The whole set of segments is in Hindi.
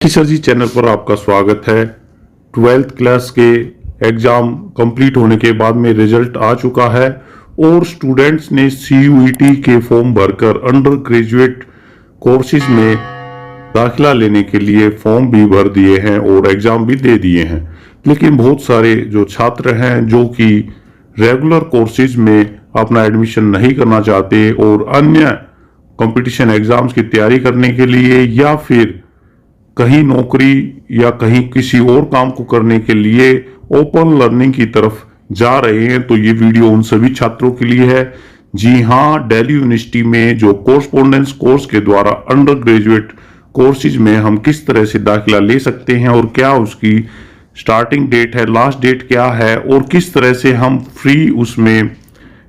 सर जी चैनल पर आपका स्वागत है। 12th क्लास के एग्ज़ाम कंप्लीट होने के बाद में रिजल्ट आ चुका है और स्टूडेंट्स ने CUET के फॉर्म भरकर अंडर ग्रेजुएट कोर्सेज में दाखिला लेने के लिए फॉर्म भी भर दिए हैं और एग्ज़ाम भी दे दिए हैं। लेकिन बहुत सारे जो छात्र हैं जो कि रेगुलर कोर्सेज में अपना एडमिशन नहीं करना चाहते और अन्य कंपटीशन एग्ज़ाम्स की तैयारी करने के लिए या फिर कहीं नौकरी या कहीं किसी और काम को करने के लिए ओपन लर्निंग की तरफ जा रहे हैं, तो ये वीडियो उन सभी छात्रों के लिए है। जी हाँ, दिल्ली यूनिवर्सिटी में जो कोर्सपोंडेंस कोर्स के द्वारा अंडर ग्रेजुएट कोर्सेज में हम किस तरह से दाखिला ले सकते हैं और क्या उसकी स्टार्टिंग डेट है, लास्ट डेट क्या है और किस तरह से हम फ्री उसमें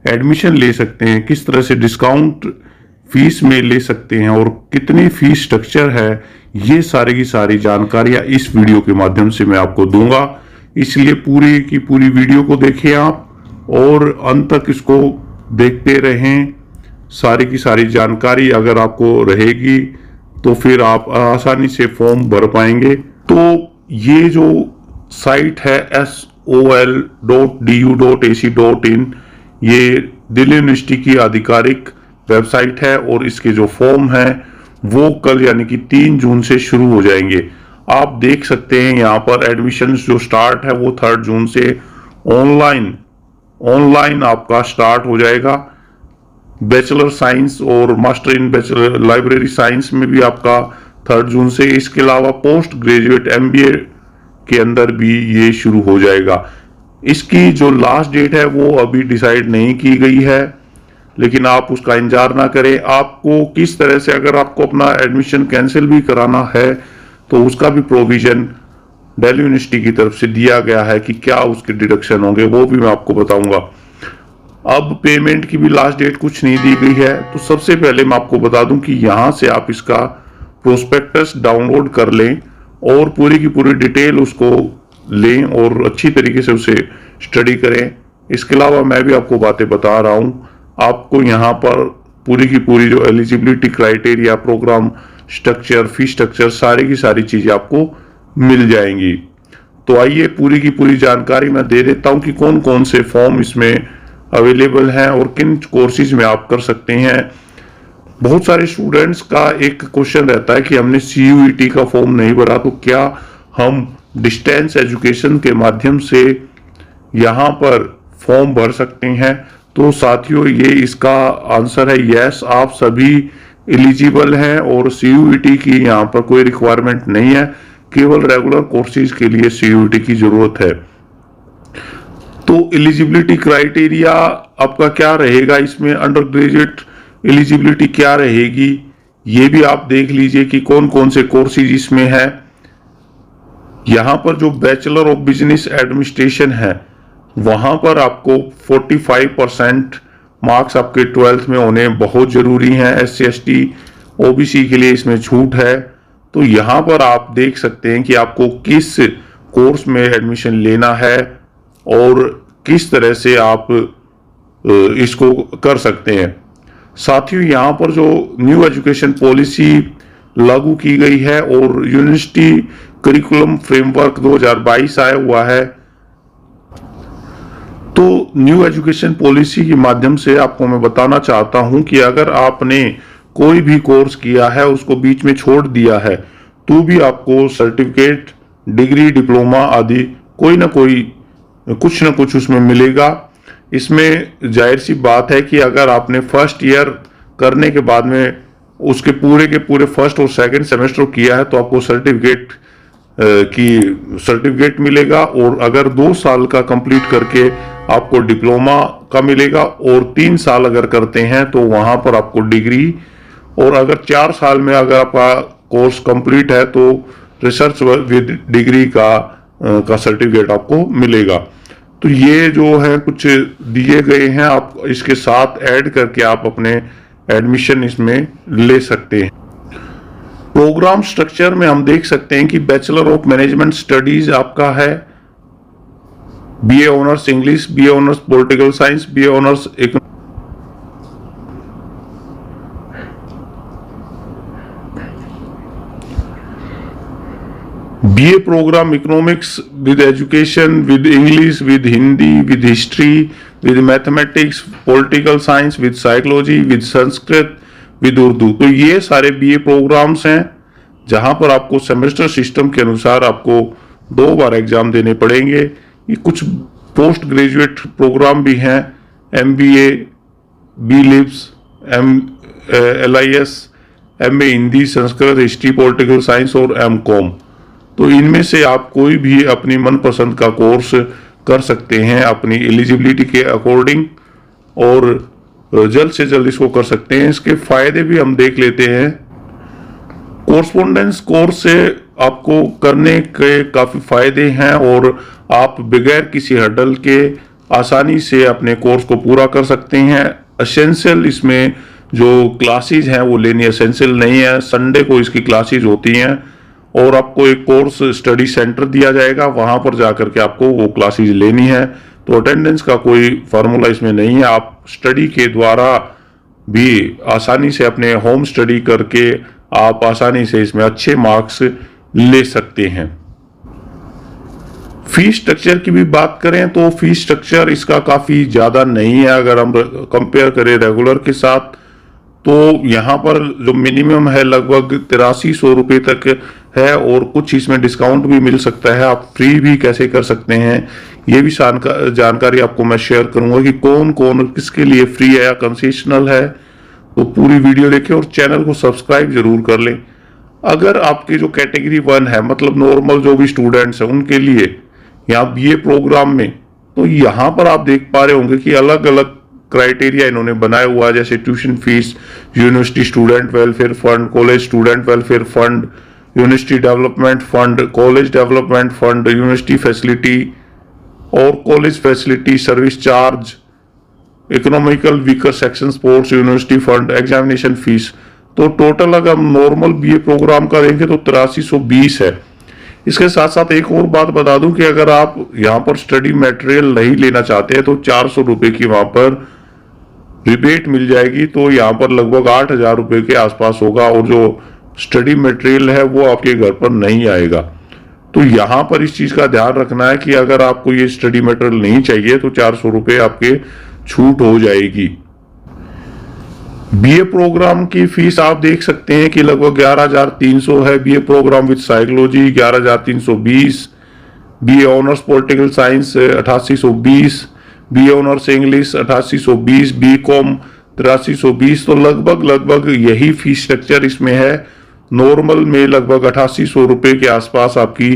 एडमिशन ले सकते हैं, किस तरह से डिस्काउंट फीस में ले सकते हैं और कितनी फीस स्ट्रक्चर है, ये सारी की सारी जानकारियां इस वीडियो के माध्यम से मैं आपको दूंगा। इसलिए पूरी की पूरी वीडियो को देखें आप और अंत तक इसको देखते रहें। सारी की सारी जानकारी अगर आपको रहेगी तो फिर आप आसानी से फॉर्म भर पाएंगे। तो ये जो साइट है sol.du.ac.in, ये दिल्ली यूनिवर्सिटी की आधिकारिक वेबसाइट है और इसके जो फॉर्म है वो कल यानी कि 3 जून से शुरू हो जाएंगे। आप देख सकते हैं यहाँ पर एडमिशन जो स्टार्ट है वो 3 जून से ऑनलाइन आपका स्टार्ट हो जाएगा। बैचलर साइंस और master in bachelor library science में भी आपका 3 जून से, इसके अलावा पोस्ट ग्रेजुएट MBA के अंदर भी ये शुरू हो जाएगा। इसकी जो लास्ट डेट है वो अभी डिसाइड नहीं की गई है, लेकिन आप उसका इंतजार ना करें। आपको किस तरह से अगर आपको अपना एडमिशन कैंसिल भी कराना है तो उसका भी प्रोविजन दिल्ली यूनिवर्सिटी की तरफ से दिया गया है कि क्या उसके डिडक्शन होंगे, वो भी मैं आपको बताऊंगा। अब पेमेंट की भी लास्ट डेट कुछ नहीं दी गई है। तो सबसे पहले मैं आपको बता दूं कि यहां से आप इसका प्रोस्पेक्टस डाउनलोड कर लें और पूरी की पूरी डिटेल उसको लें और अच्छी तरीके से उसे स्टडी करें। इसके अलावा मैं भी आपको बातें बता रहा हूं। आपको यहाँ पर पूरी की पूरी जो eligibility criteria, programme structure, fees structure, सारी की सारी चीजें आपको मिल जाएंगी। तो आइए पूरी की पूरी जानकारी मैं दे देता हूँ कि कौन कौन से फॉर्म इसमें अवेलेबल हैं और किन कोर्सेज में आप कर सकते हैं। बहुत सारे स्टूडेंट्स का एक क्वेश्चन रहता है कि हमने CUET का फॉर्म नहीं भरा, तो क्या हम डिस्टेंस एजुकेशन के माध्यम से यहाँ पर फॉर्म भर सकते हैं? तो साथियों, ये इसका आंसर है यस। आप सभी एलिजिबल हैं और CUET की यहाँ पर कोई रिक्वायरमेंट नहीं है, केवल रेगुलर कोर्सेज के लिए CUET की जरूरत है। तो एलिजिबिलिटी क्राइटेरिया आपका क्या रहेगा, इसमें अंडर ग्रेजुएट एलिजिबिलिटी क्या रहेगी, ये भी आप देख लीजिए कि कौन कौन से कोर्सेज इसमें है। यहाँ पर जो बैचलर ऑफ बिजनेस एडमिनिस्ट्रेशन है वहां पर आपको 45% मार्क्स आपके 12th में होने बहुत जरूरी हैं। SC ST OBC के लिए इसमें छूट है। तो यहाँ पर आप देख सकते हैं कि आपको किस कोर्स में एडमिशन लेना है और किस तरह से आप इसको कर सकते हैं। साथियों, यहाँ पर जो न्यू एजुकेशन पॉलिसी लागू की गई है और यूनिवर्सिटी करिकुलम फ्रेमवर्क 2022 आया हुआ है, तो न्यू एजुकेशन पॉलिसी के माध्यम से आपको मैं बताना चाहता हूं कि अगर आपने कोई भी कोर्स किया है, उसको बीच में छोड़ दिया है, तो भी आपको सर्टिफिकेट, डिग्री, डिप्लोमा आदि कोई ना कोई कुछ ना कुछ उसमें मिलेगा। इसमें जाहिर सी बात है कि अगर आपने फर्स्ट ईयर करने के बाद में उसके पूरे के पूरे फर्स्ट और सेकंड सेमेस्टर किया है तो आपको सर्टिफिकेट मिलेगा, और अगर 2 साल का कंप्लीट करके आपको डिप्लोमा का मिलेगा और 3 साल अगर करते हैं तो वहां पर आपको डिग्री, और अगर 4 साल में अगर आपका कोर्स कंप्लीट है तो रिसर्च विद डिग्री का सर्टिफिकेट आपको मिलेगा। तो ये जो है कुछ दिए गए हैं, आप इसके साथ ऐड करके आप अपने एडमिशन इसमें ले सकते हैं। प्रोग्राम स्ट्रक्चर में हम देख सकते हैं कि बैचलर ऑफ मैनेजमेंट स्टडीज आपका है, BA honours English, BA honours political science, BA honours BA program economics with education, with English, with Hindi, with history, with mathematics, political science, with psychology, with Sanskrit, with Urdu. तो ये सारे BA प्रोग्राम्स हैं जहां पर आपको सेमेस्टर सिस्टम के अनुसार आपको 2 बार एग्जाम देने पड़ेंगे। ये कुछ पोस्ट ग्रेजुएट प्रोग्राम भी हैं, MBA, BLIBS, LIS, MA Hindi, Sanskrit, history, political science और MCOM। तो इनमें से आप कोई भी अपनी मनपसंद का कोर्स कर सकते हैं अपनी एलिजिबिलिटी के अकॉर्डिंग, और जल्द से जल्द इसको कर सकते हैं। इसके फायदे भी हम देख लेते हैं। कोरस्पोंडेंस कोर्स से आपको करने के काफ़ी फायदे हैं और आप बगैर किसी हर्डल के आसानी से अपने कोर्स को पूरा कर सकते हैं। एसेंशियल इसमें जो क्लासेज हैं वो लेनी एसेंशियल नहीं है, संडे को इसकी क्लासेज होती हैं और आपको एक कोर्स स्टडी सेंटर दिया जाएगा, वहां पर जाकर के आपको वो क्लासेज लेनी है। तो अटेंडेंस का कोई फार्मूला इसमें नहीं है, आप स्टडी के द्वारा भी आसानी से अपने होम स्टडी करके आप आसानी से इसमें अच्छे मार्क्स ले सकते हैं। फीस स्ट्रक्चर की भी बात करें तो फीस स्ट्रक्चर इसका काफ़ी ज़्यादा नहीं है अगर हम कंपेयर करें रेगुलर के साथ। तो यहाँ पर जो मिनिमम है लगभग 8300 रुपये तक है और कुछ इसमें डिस्काउंट भी मिल सकता है। आप फ्री भी कैसे कर सकते हैं ये भी जानकारी आपको मैं शेयर करूंगा कि कौन कौन किसके लिए फ्री है या कंसेशनल है। तो पूरी वीडियो देखें और चैनल को सब्सक्राइब जरूर कर लें। अगर आपकी जो कैटेगरी 1 है, मतलब नॉर्मल जो भी स्टूडेंट्स हैं उनके लिए यहाँ BA प्रोग्राम में, तो यहाँ पर आप देख पा रहे होंगे कि अलग अलग क्राइटेरिया इन्होंने बनाया हुआ है, जैसे tuition fees, university student welfare fund, college student welfare fund, university development fund, college development fund, university facility और college facility service charge, economical weaker section sports university fund, examination fees. तो टोटल अगर हम नॉर्मल BA प्रोग्राम का देखें तो 8320 है। इसके साथ साथ एक और बात बता दूं कि अगर आप यहाँ पर स्टडी मटेरियल नहीं लेना चाहते हैं तो 400 रुपये की वहां पर रिबेट मिल जाएगी। तो यहाँ पर लगभग 8000 रुपये के आसपास होगा और जो स्टडी मटेरियल है वो आपके घर पर नहीं आएगा। तो यहाँ पर इस चीज का ध्यान रखना है कि अगर आपको ये स्टडी मटेरियल नहीं चाहिए तो 400 रुपये आपके छूट हो जाएगी। BA प्रोग्राम की फीस आप देख सकते हैं कि लगभग 11300 है। BA programme with psychology 11320, BA honours political science 8820, BA honours English 8820, BCom 8320। तो लगभग यही फीस स्ट्रक्चर इसमें है। नॉर्मल में लगभग 8800 रुपये के आसपास आपकी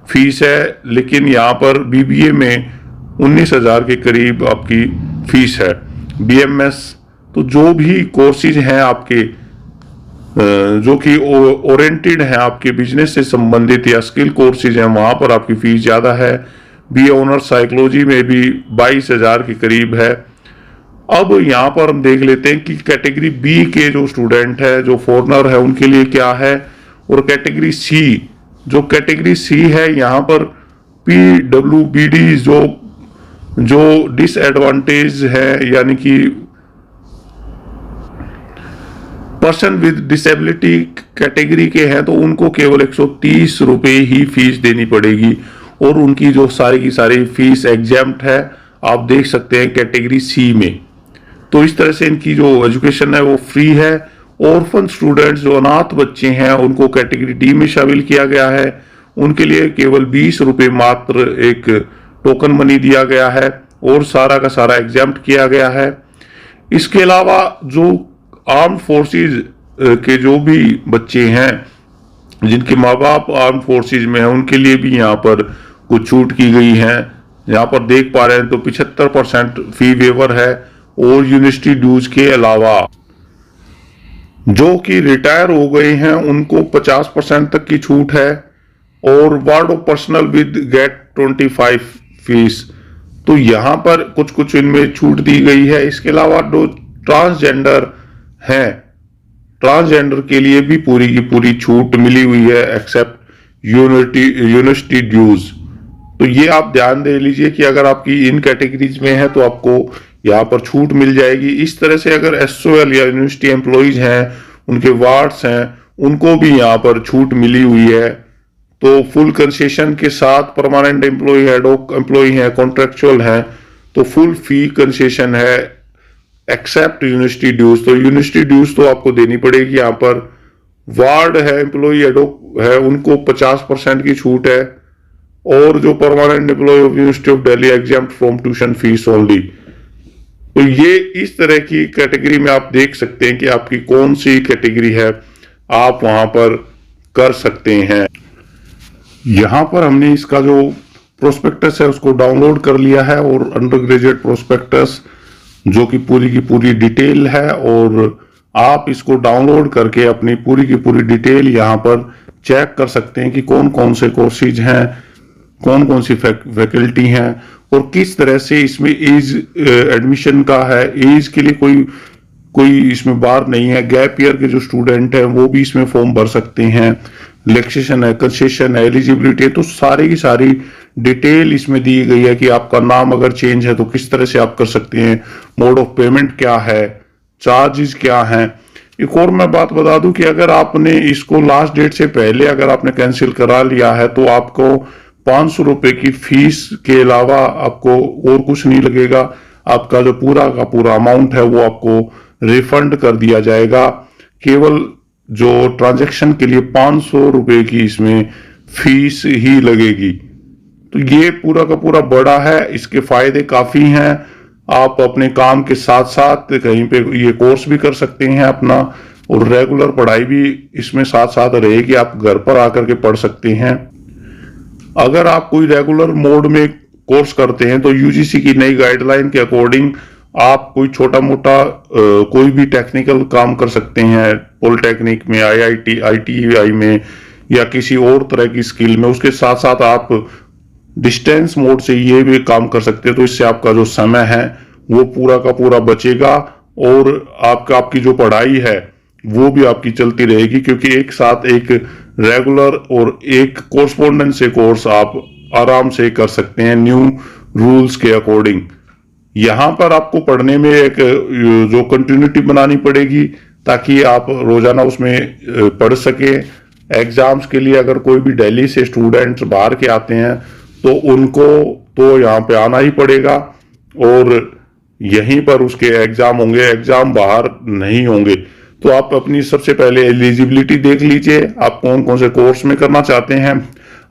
फीस है, लेकिन यहाँ पर BBA में 19000 के करीब आपकी फीस है। BMS तो जो भी कोर्सेज हैं आपके जो कि ओरिएंटेड हैं आपके बिजनेस से संबंधित या स्किल कोर्सेज हैं, वहां पर आपकी फीस ज्यादा है। BA ऑनर्स साइकोलॉजी में भी 22000 के करीब है। अब यहाँ पर हम देख लेते हैं कि कैटेगरी B के जो स्टूडेंट है, जो फॉरनर है, उनके लिए क्या है। और कैटेगरी C, जो कैटेगरी C है यहाँ पर PWBD जो डिसएडवांटेज है, यानी कि पर्सन विद डिसेबिलिटी कैटेगरी के हैं, तो उनको केवल 130 रुपये ही फीस देनी पड़ेगी और उनकी जो सारी की सारी फीस एग्जैम्प्ट है, आप देख सकते हैं कैटेगरी C में। तो इस तरह से इनकी जो एजुकेशन है वो फ्री है। ऑर्फन स्टूडेंट्स जो अनाथ बच्चे हैं उनको कैटेगरी D में शामिल किया गया है, उनके लिए केवल 20 रुपये मात्र एक टोकन मनी दिया गया है और सारा का सारा एग्जैम्प्ट किया गया है। इसके अलावा जो आर्म्ड फोर्सेज के जो भी बच्चे हैं जिनके माँ बाप आर्म्ड फोर्सेज में हैं, उनके लिए भी यहाँ पर कुछ छूट की गई है। यहाँ पर देख पा रहे हैं तो 75% फी वेवर है और यूनिवर्सिटी ड्यूज के अलावा जो कि रिटायर हो गए हैं उनको 50% तक की छूट है और ward of personnel with get 25 fees. तो यहाँ पर कुछ कुछ इनमें छूट दी गई है। इसके अलावा जो ट्रांसजेंडर हैं, ट्रांसजेंडर के लिए भी पूरी की पूरी छूट मिली हुई है एक्सेप्ट यूनिवर्सिटी ड्यूज। तो ये आप ध्यान दे लीजिए कि अगर आपकी इन कैटेगरीज में है तो आपको यहाँ पर छूट मिल जाएगी। इस तरह से अगर SOL या यूनिवर्सिटी एम्प्लॉइज हैं, उनके वार्ड्स हैं, उनको भी यहाँ पर छूट मिली हुई है तो फुल कंसेशन के साथ परमानेंट एम्प्लॉय है, डॉक एम्प्लॉय है, कॉन्ट्रेक्चुअल है, तो फुल फी कंसेशन है एक्सेप्ट यूनिवर्सिटी ड्यूज। तो यूनिवर्सिटी ड्यूज तो आपको देनी पड़ेगी। यहाँ पर वार्ड है, एम्प्लॉय एडोक है, उनको 50% की छूट है, और जो permanent employee of University of Delhi exempt from tuition fees only. तो ये इस तरह की कैटेगरी में आप देख सकते हैं कि आपकी कौन सी कैटेगरी है, आप वहां पर कर सकते हैं। यहां पर हमने इसका जो प्रोस्पेक्टस है उसको डाउनलोड कर लिया है, और अंडर ग्रेजुएट प्रोस्पेक्टस जो कि पूरी की पूरी डिटेल है, और आप इसको डाउनलोड करके अपनी पूरी की पूरी डिटेल यहाँ पर चेक कर सकते हैं कि कौन कौन से कोर्सेज हैं, कौन कौन सी फैकल्टी हैं, और किस तरह से इसमें एज एडमिशन का है। एज के लिए कोई इसमें बार नहीं है। गैप ईयर के जो स्टूडेंट हैं वो भी इसमें फॉर्म भर सकते हैं। रिलैक्सेशन है, कंसेशन है, एलिजिबिलिटी है, तो सारी की सारी डिटेल इसमें दी गई है कि आपका नाम अगर चेंज है तो किस तरह से आप कर सकते हैं, मोड ऑफ पेमेंट क्या है, चार्जेस क्या हैं। एक और मैं बात बता दूं कि अगर आपने इसको लास्ट डेट से पहले अगर आपने कैंसिल करा लिया है तो आपको 500 रुपए की फीस के अलावा आपको और कुछ नहीं लगेगा। आपका जो पूरा का पूरा अमाउंट है वो आपको रिफंड कर दिया जाएगा। केवल जो ट्रांजैक्शन के लिए 500 रुपए की इसमें फीस ही लगेगी। तो ये पूरा का पूरा बड़ा है, इसके फायदे काफी हैं। आप अपने काम के साथ साथ कहीं पे ये कोर्स भी कर सकते हैं अपना, और रेगुलर पढ़ाई भी इसमें साथ साथ रहेगी। आप घर पर आकर के पढ़ सकते हैं। अगर आप कोई रेगुलर मोड में कोर्स करते हैं तो यूजीसी की नई गाइडलाइन के अकॉर्डिंग आप कोई छोटा मोटा कोई भी टेक्निकल काम कर सकते हैं, पॉलिटेक्निक में, आईटीआई में, या किसी और तरह की स्किल में। उसके साथ साथ आप डिस्टेंस मोड से ये भी काम कर सकते हैं। तो इससे आपका जो समय है वो पूरा का पूरा बचेगा, और आपकी जो पढ़ाई है वो भी आपकी चलती रहेगी, क्योंकि एक साथ एक रेगुलर और एक कोर्सपोंडेंस से कोर्स आप आराम से कर सकते हैं न्यू रूल्स के अकॉर्डिंग। यहां पर आपको पढ़ने में एक जो कंटिन्यूटी बनानी पड़ेगी ताकि आप रोजाना उसमें पढ़ सके। एग्जाम्स के लिए अगर कोई भी दिल्ली से स्टूडेंट्स बाहर के आते हैं तो उनको तो यहाँ पे आना ही पड़ेगा, और यहीं पर उसके एग्जाम होंगे, एग्जाम बाहर नहीं होंगे। तो आप अपनी सबसे पहले एलिजिबिलिटी देख लीजिए, आप कौन कौन से कोर्स में करना चाहते हैं।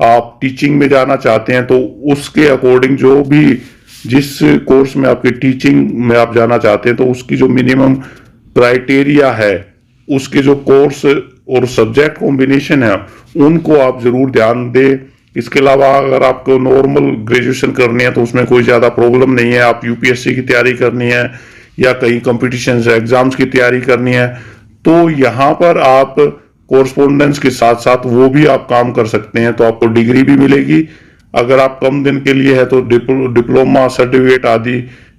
आप टीचिंग में जाना चाहते हैं तो उसके अकॉर्डिंग जो भी जिस कोर्स में आपके टीचिंग में आप जाना चाहते हैं तो उसकी जो मिनिमम क्राइटेरिया है, उसके जो कोर्स और सब्जेक्ट कॉम्बिनेशन है उनको आप जरूर ध्यान दें। इसके अलावा अगर आपको नॉर्मल ग्रेजुएशन करनी है तो उसमें कोई ज्यादा प्रॉब्लम नहीं है। आप यूपीएससी की तैयारी करनी है या कहीं कंपटीशन एग्जाम्स की तैयारी करनी है तो यहाँ पर आप कोर्सपोंडेंस के साथ साथ वो भी आप काम कर सकते हैं, तो आपको डिग्री भी मिलेगी। अगर आप कम दिन के लिए है तो डिप्लोमा सर्टिफिकेट आदि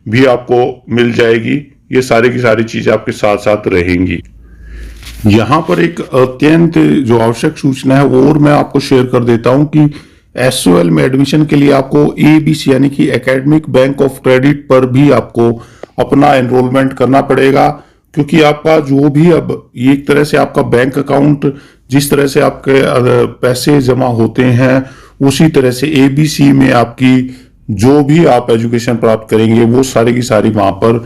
भी आपको मिल जाएगी। ये सारी की सारी चीजें आपके साथ साथ रहेंगी। यहाँ पर एक अत्यंत जो आवश्यक सूचना है वो और मैं आपको शेयर कर देता हूं कि एसओएल में एडमिशन के लिए आपको एबीसी यानी कि एकेडमिक बैंक ऑफ क्रेडिट पर भी आपको अपना एनरोलमेंट करना पड़ेगा, क्योंकि आपका जो भी अब एक तरह से आपका बैंक अकाउंट जिस तरह से आपके पैसे जमा होते हैं उसी तरह से एबीसी में आपकी जो भी आप एजुकेशन प्राप्त करेंगे वो सारी की सारी वहां पर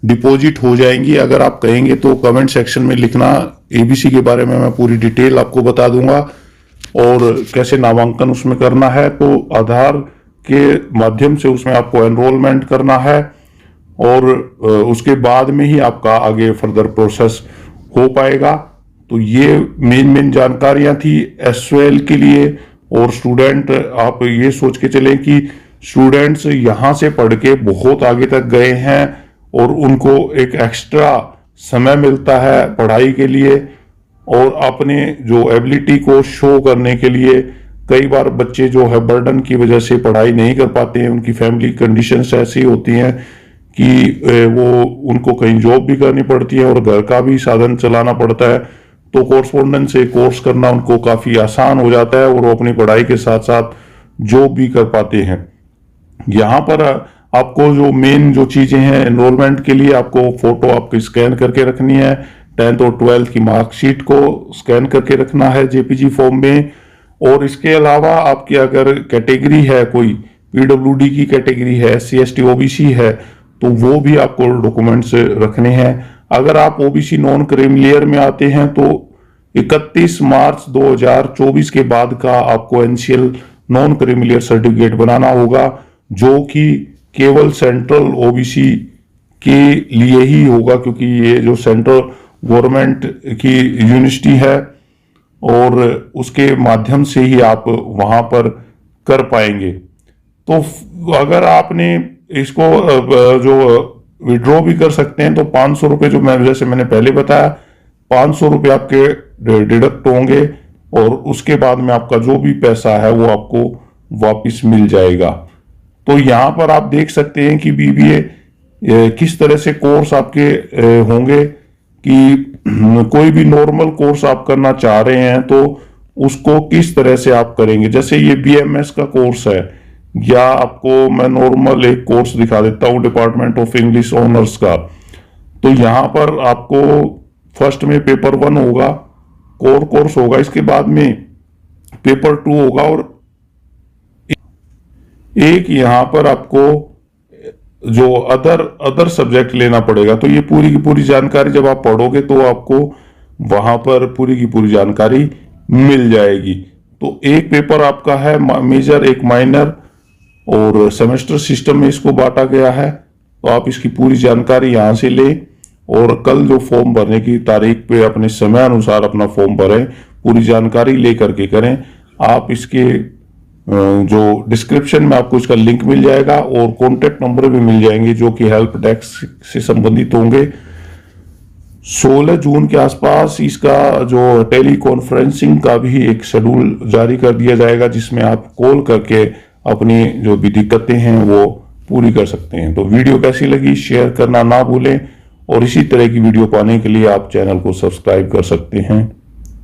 डिपॉजिट हो जाएंगी। अगर आप कहेंगे तो कमेंट सेक्शन में लिखना, एबीसी के बारे में मैं पूरी डिटेल आपको बता दूंगा और कैसे नामांकन उसमें करना है। तो आधार के माध्यम से उसमें आपको एनरोलमेंट करना है और उसके बाद में ही आपका आगे फर्दर प्रोसेस हो पाएगा। तो ये मेन जानकारियां थी एसओएल के लिए। और स्टूडेंट आप ये सोच के चलें कि स्टूडेंट्स यहाँ से पढ़ के बहुत आगे तक गए हैं और उनको एक एक्स्ट्रा समय मिलता है पढ़ाई के लिए और अपने जो एबिलिटी को शो करने के लिए। कई बार बच्चे जो है बर्डन की वजह से पढ़ाई नहीं कर पाते हैं, उनकी फैमिली कंडीशंस ऐसी होती हैं कि वो उनको कहीं जॉब भी करनी पड़ती है और घर का भी साधन चलाना पड़ता है। तो कोर्सपोंडेंस से कोर्स करना उनको काफ़ी आसान हो जाता है और वो अपनी पढ़ाई के साथ साथ जॉब भी कर पाते हैं। यहाँ पर आपको जो मेन जो चीज़ें हैं एनरोलमेंट के लिए आपको फोटो आपकी स्कैन करके रखनी है, 10th और 12th की मार्कशीट को स्कैन करके रखना है जेपीजी फॉर्म में। और इसके अलावा आपकी अगर कैटेगरी है, कोई पीडब्ल्यूडी की कैटेगरी है, SC ST OBC है, तो वो भी आपको डॉक्यूमेंट्स रखने हैं। अगर आप OBC नॉन क्रीमिलियर में आते हैं तो 31 मार्च 2024 के बाद का आपको NCL नॉन क्रीमिलियर सर्टिफिकेट बनाना होगा, जो कि केवल सेंट्रल OBC के लिए ही होगा, क्योंकि ये जो सेंट्रल गवर्नमेंट की यूनिवर्सिटी है और उसके माध्यम से ही आप वहां पर कर पाएंगे। तो अगर आपने इसको जो विड्रॉ भी कर सकते हैं तो 500 रुपये, जो मैं जैसे मैंने पहले बताया, 500 रुपये आपके डिडक्ट होंगे और उसके बाद में आपका जो भी पैसा है वो आपको वापस मिल जाएगा। तो यहाँ पर आप देख सकते हैं कि BBA किस तरह से कोर्स आपके होंगे, कि कोई भी नॉर्मल कोर्स आप करना चाह रहे हैं तो उसको किस तरह से आप करेंगे। जैसे ये BMS का कोर्स है, या आपको मैं नॉर्मल एक कोर्स दिखा देता हूँ डिपार्टमेंट ऑफ इंग्लिश ऑनर्स का। तो यहाँ पर आपको फर्स्ट में पेपर 1 होगा, कोर कोर्स होगा, इसके बाद में पेपर 2 होगा, और एक यहाँ पर आपको जो अदर सब्जेक्ट लेना पड़ेगा। तो ये पूरी की पूरी जानकारी जब आप पढ़ोगे तो आपको वहां पर पूरी की पूरी जानकारी मिल जाएगी। तो एक पेपर आपका है मेजर, एक माइनर, और सेमेस्टर सिस्टम में इसको बांटा गया है। तो आप इसकी पूरी जानकारी यहां से लें और कल जो फॉर्म भरने की तारीख पे अपने समय अनुसार अपना फॉर्म भरें, पूरी जानकारी लेकर के करें। आप इसके जो डिस्क्रिप्शन में आपको इसका लिंक मिल जाएगा और कॉन्टेक्ट नंबर भी मिल जाएंगे जो कि हेल्प डेस्क से संबंधित होंगे। 16 जून के आसपास इसका जो टेली कॉन्फ्रेंसिंग का भी एक शेड्यूल जारी कर दिया जाएगा, जिसमें आप कॉल करके अपनी जो भी दिक्कतें हैं वो पूरी कर सकते हैं। तो वीडियो कैसी लगी शेयर करना ना भूलें, और इसी तरह की वीडियो पाने के लिए आप चैनल को सब्सक्राइब कर सकते हैं।